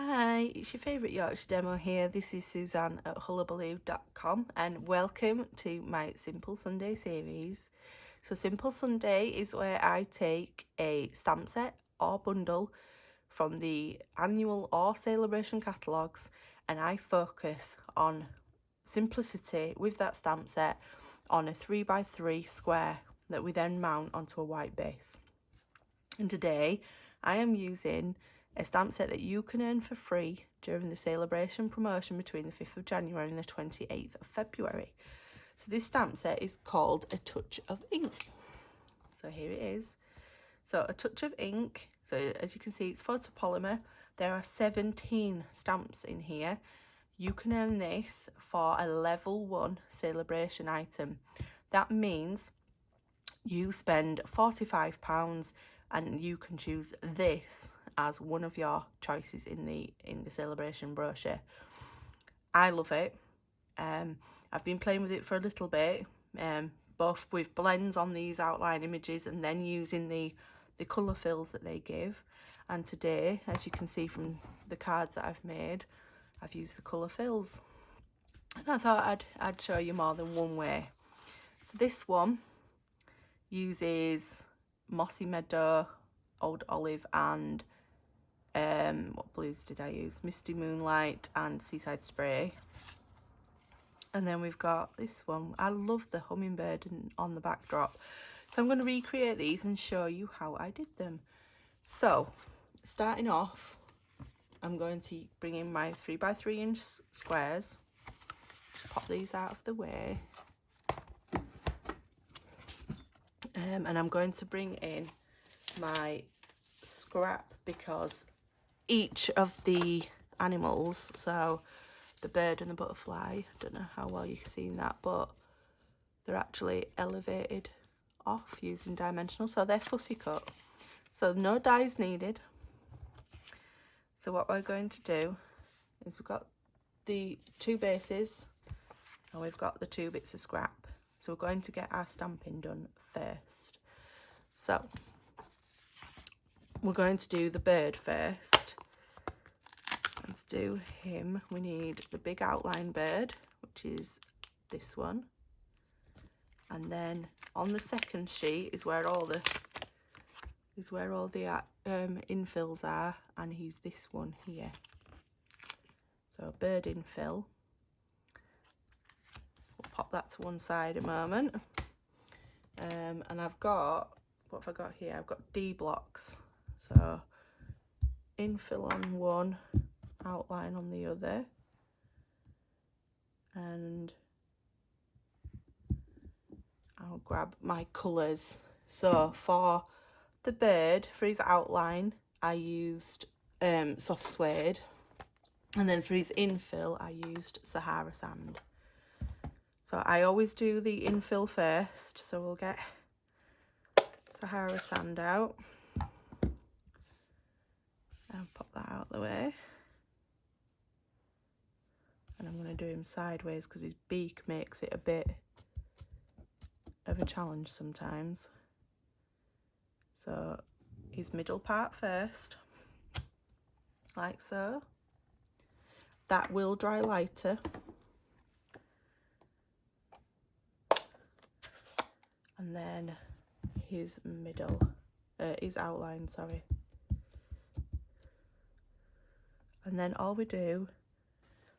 Hi, it's your favourite Yorkshire demo here. This is Suzanne at hullahbaloo.com and welcome to my Simple Sunday series. So Simple Sunday is where I take a stamp set or bundle from the annual or celebration catalogues and I focus on simplicity with that stamp set on a 3x3 square that we then mount onto a white base. And today I am using a stamp set that you can earn for free during the celebration promotion between the 5th of January and the 28th of February. So this stamp set is called A Touch of Ink. So here it is. So A Touch of Ink, so as you can see it's photopolymer. There are 17 stamps in here. You can earn this for a level 1 celebration item. That means you spend £45 and you can choose this as one of your choices in the celebration brochure. I love it. I've been playing with it for a little bit, both with blends on these outline images and then using the colour fills that they give. And today, as you can see from the cards that I've made, I've used the colour fills. And I thought I'd show you more than one way. So this one uses Mossy Meadow, Old Olive and what blues did I use? Misty Moonlight and Seaside Spray. And then we've got this one. I love the hummingbird on the backdrop. So I'm going to recreate these and show you how I did them. So starting off, I'm going to bring in my 3x3 inch squares. Just pop these out of the way. And I'm going to bring in my scrap because each of the animals, so the bird and the butterfly, I don't know how well you've seen that, but they're actually elevated off using dimensional, so they're fussy cut. So no dies needed. So what we're going to do is we've got the two bases and we've got the two bits of scrap. So we're going to get our stamping done first. So we're going to do the bird first. Let's do him. We need the big outline bird, which is this one. And then on the second sheet is where all the infills are, and he's this one here. So bird infill. We'll pop that to one side a moment. And I've got, what have I got here? I've got D blocks. So infill on one, outline on the other. And I'll grab my colours. So for the bird, for his outline, I used soft suede. And then for his infill, I used Sahara sand. So I always do the infill first. So we'll get Sahara sand out. And pop that out of the way. And I'm going to do him sideways because his beak makes it a bit of a challenge sometimes. So his middle part first, like so. That will dry lighter. And then his middle, his outline, sorry. And then all we do,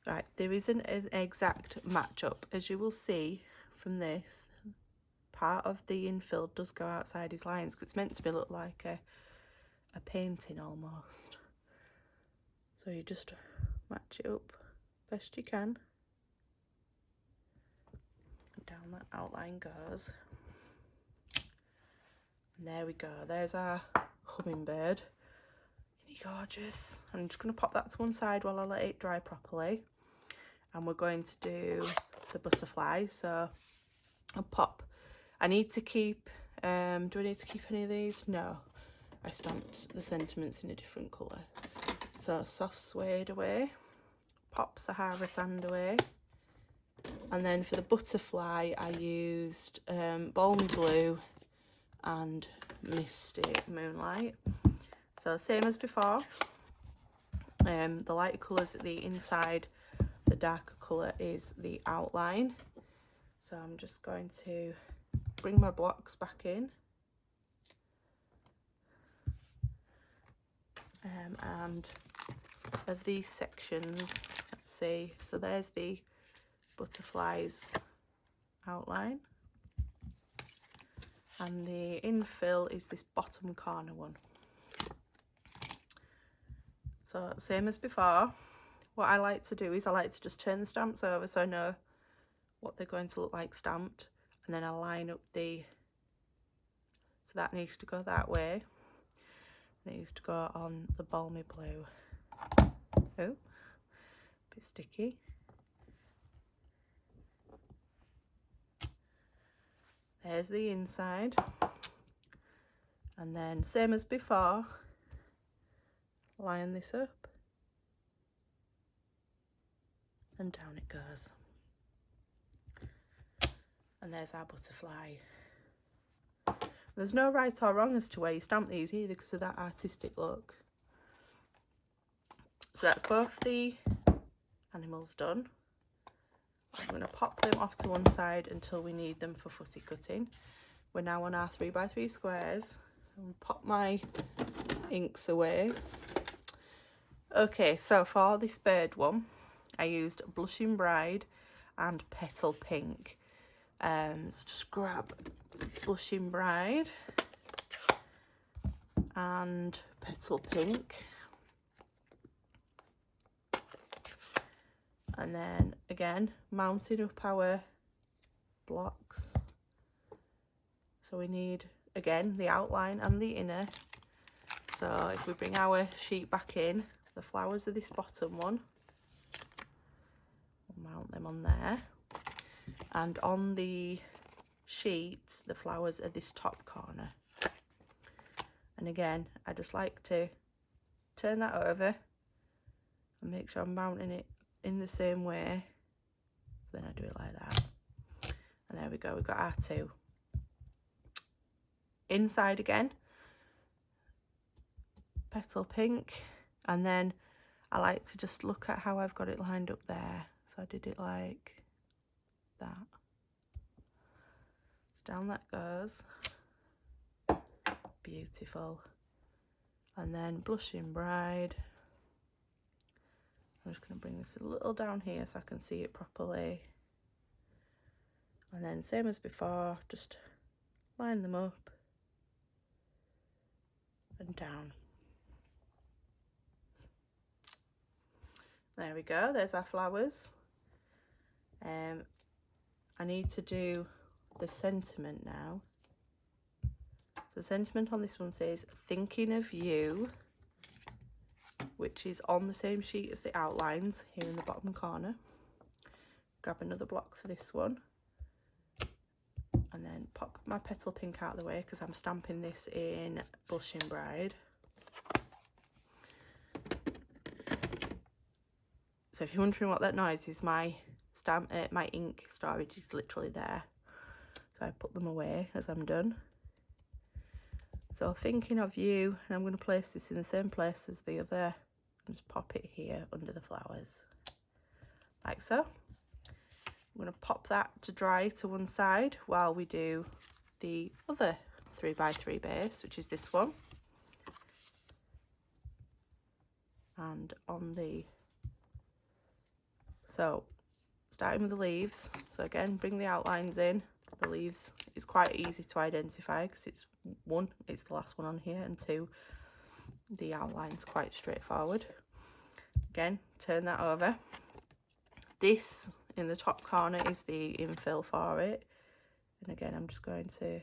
right, there isn't an exact match-up. As you will see from this, part of the infill does go outside his lines because it's meant to be look like a painting almost. So you just match it up best you can. And down that outline goes. And there we go, there's our hummingbird. Gorgeous. I'm just going to pop that to one side while I let it dry properly. And we're going to do the butterfly. So I'll pop. I need to keep, do I need to keep any of these? No. I stamped the sentiments in a different colour. So soft suede away. Pop Sahara sand away. And then for the butterfly, I used balmy blue and Misty Moonlight. So same as before, The lighter colours at the inside, the darker colour is the outline. So I'm just going to bring my blocks back in. And of these sections, let's see, so there's the butterflies outline, and the infill is this bottom corner one. So same as before, what I like to do is I like to just turn the stamps over so I know what they're going to look like stamped, and then I line up the, so that needs to go that way, it needs to go on the balmy blue. Oh, bit sticky. There's the inside, and then same as before, line this up and down it goes. And there's our butterfly. There's no right or wrong as to where you stamp these either because of that artistic look. So that's both the animals done. I'm going to pop them off to one side until we need them for footy cutting. We're now on our 3x3 squares. I'll pop my inks away. Okay, so for this bird one, I used Blushing Bride and Petal Pink. So just grab Blushing Bride and Petal Pink. And then again, mounting up our blocks. So we need, again, the outline and the inner. So if we bring our sheet back in, the flowers are this bottom one. We'll mount them on there. And on the sheet, the flowers are this top corner. And again, I just like to turn that over and make sure I'm mounting it in the same way. So then I do it like that. And there we go, we've got our two. Inside again, Petal Pink, and then I like to just look at how I've got it lined up there. So I did it like that. Down that goes. Beautiful. And then Blushing Bride. I'm just going to bring this a little down here so I can see it properly. And then same as before, just line them up and down. There we go, there's our flowers. I need to do the sentiment now. So the sentiment on this one says, thinking of you, which is on the same sheet as the outlines here in the bottom corner. Grab another block for this one. And then pop my Petal Pink out of the way because I'm stamping this in Blushing Bride. So if you're wondering what that noise is, my ink storage is literally there. So I put them away as I'm done. So thinking of you, and I'm going to place this in the same place as the other. And just pop it here under the flowers, like so. I'm going to pop that to dry to one side while we do the other 3x3 base, which is this one. And on the, so starting with the leaves, so again, bring the outlines in. The leaves is quite easy to identify because it's the last one on here, and two, the outline's quite straightforward. Again, turn that over. This in the top corner is the infill for it, and again I'm just going to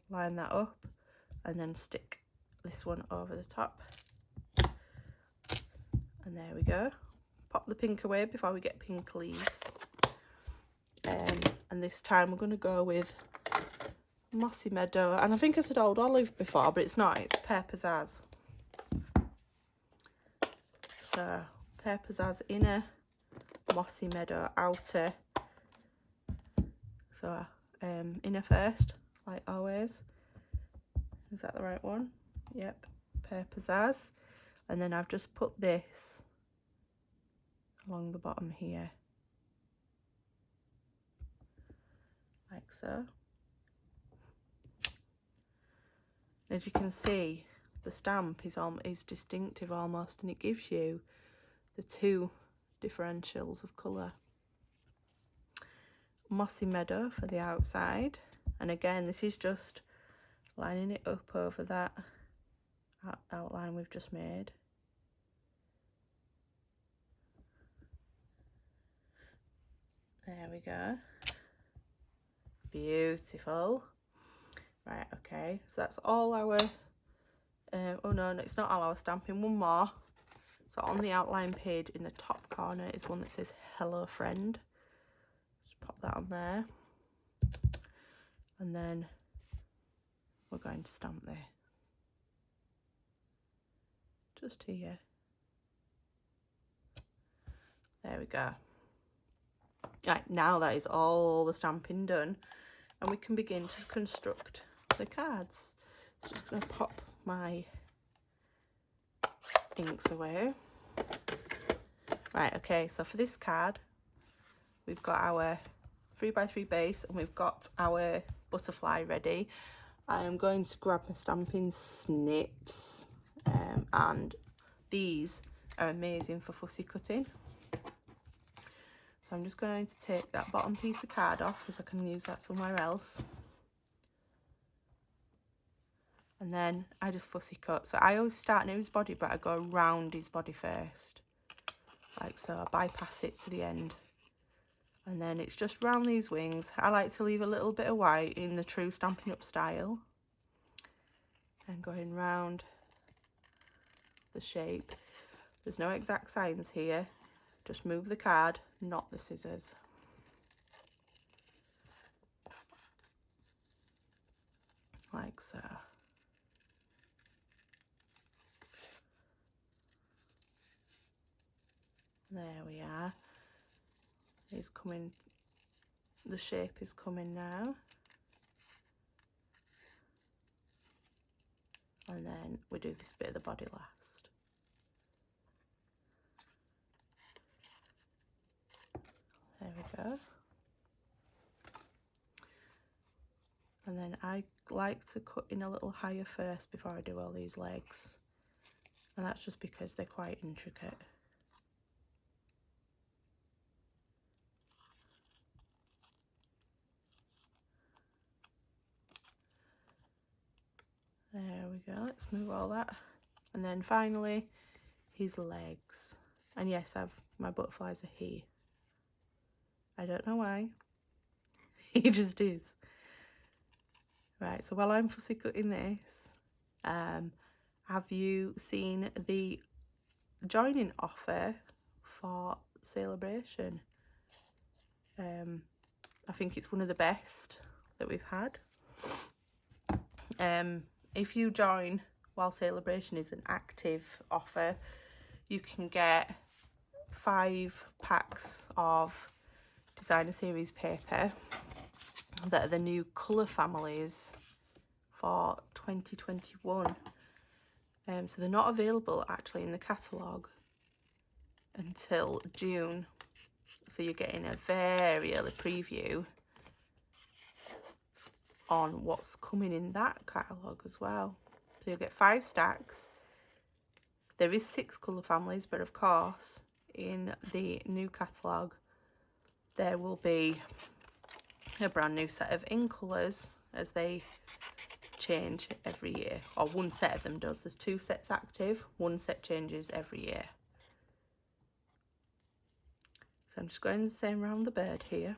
line that up and then stick this one over the top, and there we go. Pop the pink away before we get pink leaves. And this time we're going to go with Mossy Meadow, and I think I said Old Olive before, but it's not, it's Pear Pizzazz. So Pear Pizzazz inner, Mossy Meadow outer. So inner first, like always. Is that the right one? Yep, Pear Pizzazz. And then I've just put this along the bottom here, like so. As you can see, the stamp is distinctive almost, and it gives you the two differentials of colour. Mossy meadow for the outside, and again this is just lining it up over that outline we've just made. There we go. Beautiful. Right, okay, so that's all our oh no, it's not all our stamping, one more. So on the outline page in the top corner is one that says hello friend. Just pop that on there, and then we're going to stamp this just here. There we go. Right, now that is all the stamping done, and we can begin to construct the cards. So just going to pop my inks away. Right, okay, so for this card we've got our 3x3 base and we've got our butterfly ready. I am going to grab my stamping snips, and these are amazing for fussy cutting. So I'm just going to take that bottom piece of card off because I can use that somewhere else. And then I just fussy cut. So I always start near his body, but I go around his body first. Like so, I bypass it to the end. And then it's just round these wings. I like to leave a little bit of white in the true Stampin' Up style. And going round the shape. There's no exact science here. Just move the card, not the scissors. Like so. There we are. It's coming, the shape is coming now. And then we do this bit of the body last. There we go. And then I like to cut in a little higher first before I do all these legs. And that's just because they're quite intricate. There we go, let's move all that. And then finally, his legs. And yes, my butterflies are here. I don't know why. He just is. Right, so while I'm fussy cutting this, have you seen the joining offer for Celebration? I think it's one of the best that we've had. If you join while Celebration is an active offer, you can get 5 packs of designer series paper that are the new colour families for 2021. So they're not available actually in the catalogue until June. So you're getting a very early preview on what's coming in that catalogue as well. So you'll get 5 stacks. There is 6 colour families, but of course in the new catalogue there will be a brand new set of in colours as they change every year, or one set of them does. There's 2 sets active, one set changes every year. So I'm just going the same round the bird here.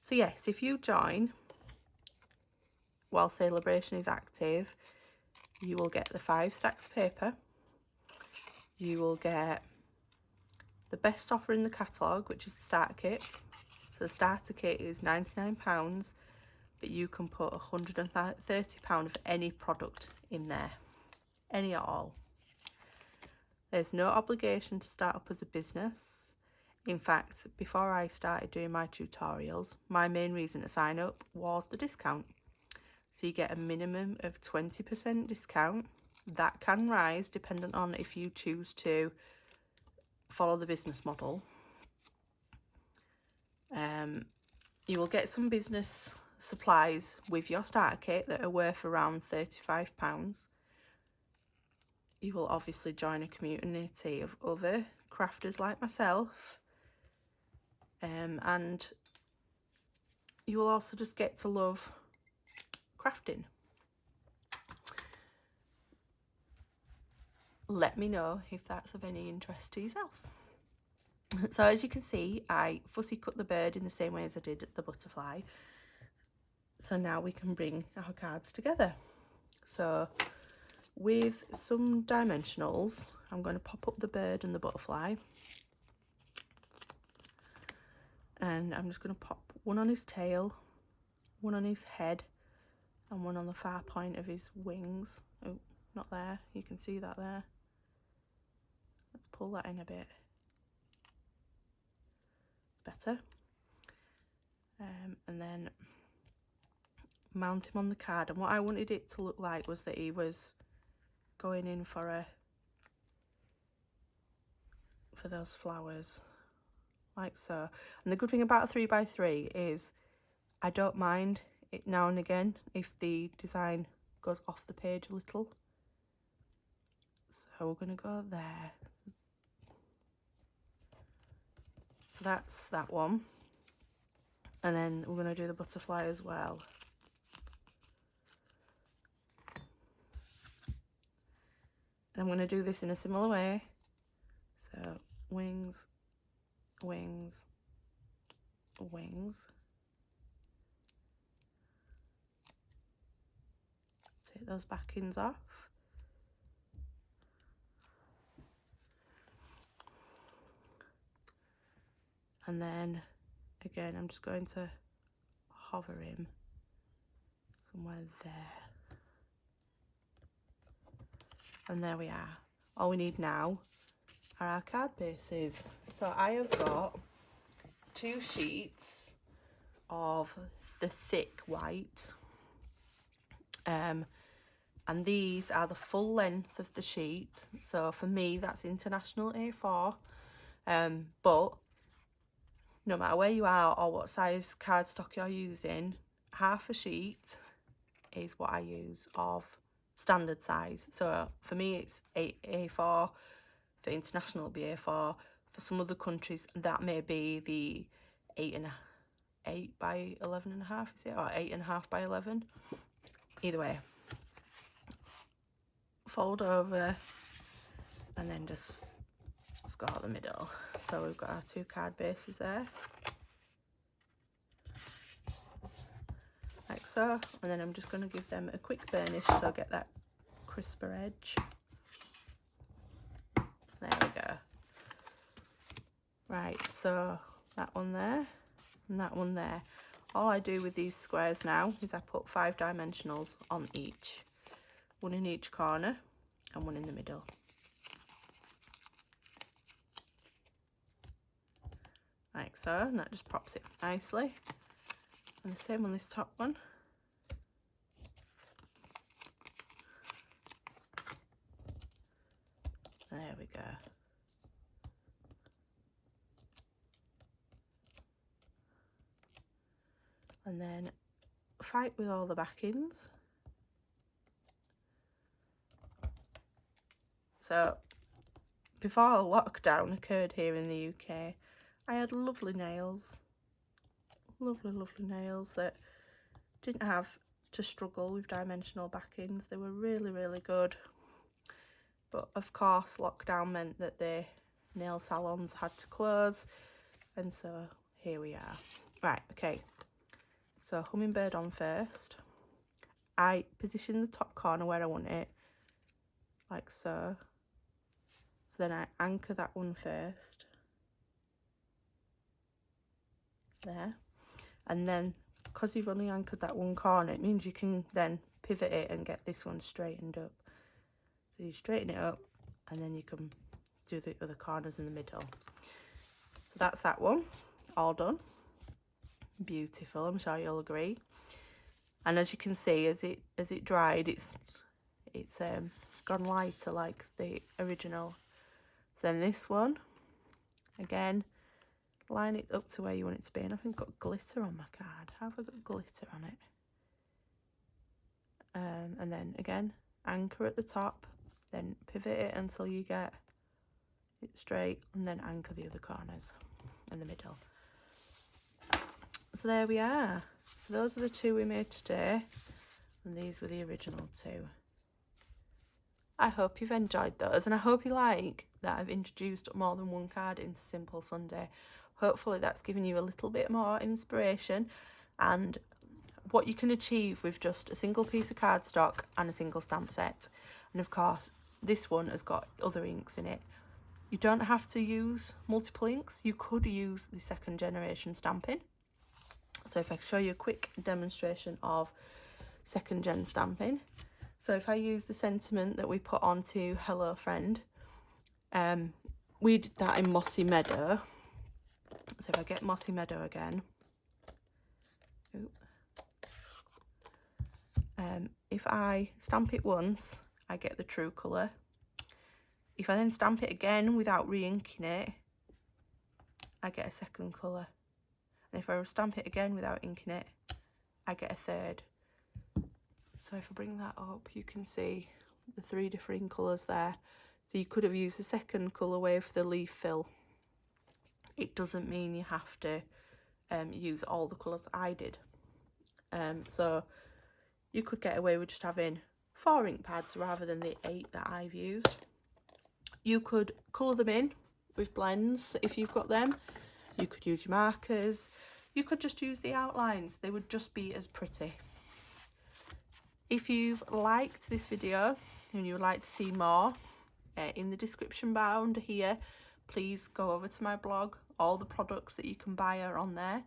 So yes, if you join while Celebration is active, you will get the 5 stacks of paper. You will get the best offer in the catalogue, which is the starter kit. So the starter kit is £99, but you can put £130 of any product in there, any at all. There's no obligation to start up as a business. In fact, before I started doing my tutorials, my main reason to sign up was the discount. So you get a minimum of 20% discount. That can rise depending on if you choose to follow the business model. You will get some business supplies with your starter kit that are worth around £35. You will obviously join a community of other crafters like myself, and you will also just get to love crafting. Let me know if that's of any interest to yourself. So as you can see, I fussy cut the bird in the same way as I did the butterfly. So now we can bring our cards together. So with some dimensionals, I'm going to pop up the bird and the butterfly. And I'm just going to pop one on his tail, one on his head, and one on the far point of his wings. Oh, not there. You can see that there. Let's pull that in a bit better. And then mount him on the card. And what I wanted it to look like was that he was going in for those flowers, like so. And the good thing about a 3x3 is I don't mind it now and again if the design goes off the page a little. So we're going to go there. So that's that one. And then we're going to do the butterfly as well. And I'm going to do this in a similar way. So wings, wings, wings. Take those backings off. And then again, I'm just going to hover him somewhere there. And there we are. All we need now are our card bases. So I have got 2 sheets of the thick white. And these are the full length of the sheet. So for me, that's International A4. But no matter where you are or what size cardstock you're using, half a sheet is what I use of standard size. So for me it's A4, for international it'll be A4, for some other countries that may be the 8 by 11.5, is it, or 8.5 by 11. Either way, fold over and then just score the middle. So we've got our 2 card bases there, like so, and then I'm just going to give them a quick burnish so get that crisper edge. There we go. Right, so that one there and that one there. All I do with these squares now is I put 5 dimensionals on each, one in each corner and one in the middle. Like so, and that just props it nicely. And the same on this top one. There we go. And then fight with all the backings. So before lockdown occurred here in the UK, I had lovely nails, lovely nails that didn't have to struggle with dimensional backings. They were really good. But of course lockdown meant that the nail salons had to close, and so here we are. Right, okay, so hummingbird on first. I position the top corner where I want it, like so. So then I anchor that one first, there, and then because you've only anchored that one corner, it means you can then pivot it and get this one straightened up. So you straighten it up and then you can do the other corners in the middle. So that's that one, all done. Beautiful, I'm sure you'll agree. And as you can see, as it dried, it's gone lighter like the original. So then this one, Again, line it up to where you want it to be. And I think I've got glitter on my card. How have I got glitter on it? And then again, anchor at the top, then pivot it until you get it straight, and then anchor the other corners in the middle. So there we are. So those are the two we made today, and these were the original two. I hope you've enjoyed those, and I hope you like that I've introduced more than one card into Simple Sunday. Hopefully that's given you a little bit more inspiration and what you can achieve with just a single piece of cardstock and a single stamp set. And of course, this one has got other inks in it. You don't have to use multiple inks. You could use the second generation Stampin. So if I show you a quick demonstration of second gen Stampin. So if I use the sentiment that we put onto Hello Friend, we did that in Mossy Meadow. So if I get Mossy Meadow again, if I stamp it once, I get the true colour. If I then stamp it again without re-inking it, I get a second colour. And if I stamp it again without inking it, I get a third. So if I bring that up, you can see the three different colours there. So you could have used the second colourway for the leaf fill. It doesn't mean you have to use all the colours I did. So you could get away with just having 4 ink pads rather than the 8 that I've used. You could colour them in with blends if you've got them. You could use your markers. You could just use the outlines. They would just be as pretty. If you've liked this video and you would like to see more, in the description bar under here, please go over to my blog. All the products that you can buy are on there.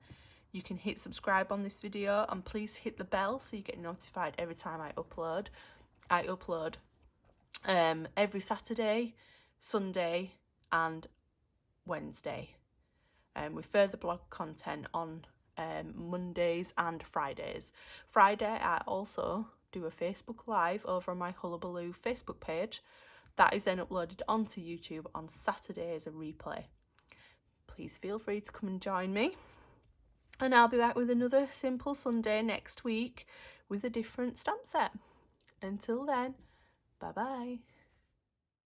You can hit subscribe on this video, and please hit the bell so you get notified every time I upload. I upload every Saturday, Sunday and Wednesday, with further blog content on Mondays and Fridays. Friday I also do a Facebook Live over on my Hullahbaloo Facebook page. That is then uploaded onto YouTube on Saturday as a replay. Please feel free to come and join me. And I'll be back with another Simple Sunday next week with a different stamp set. Until then, bye bye.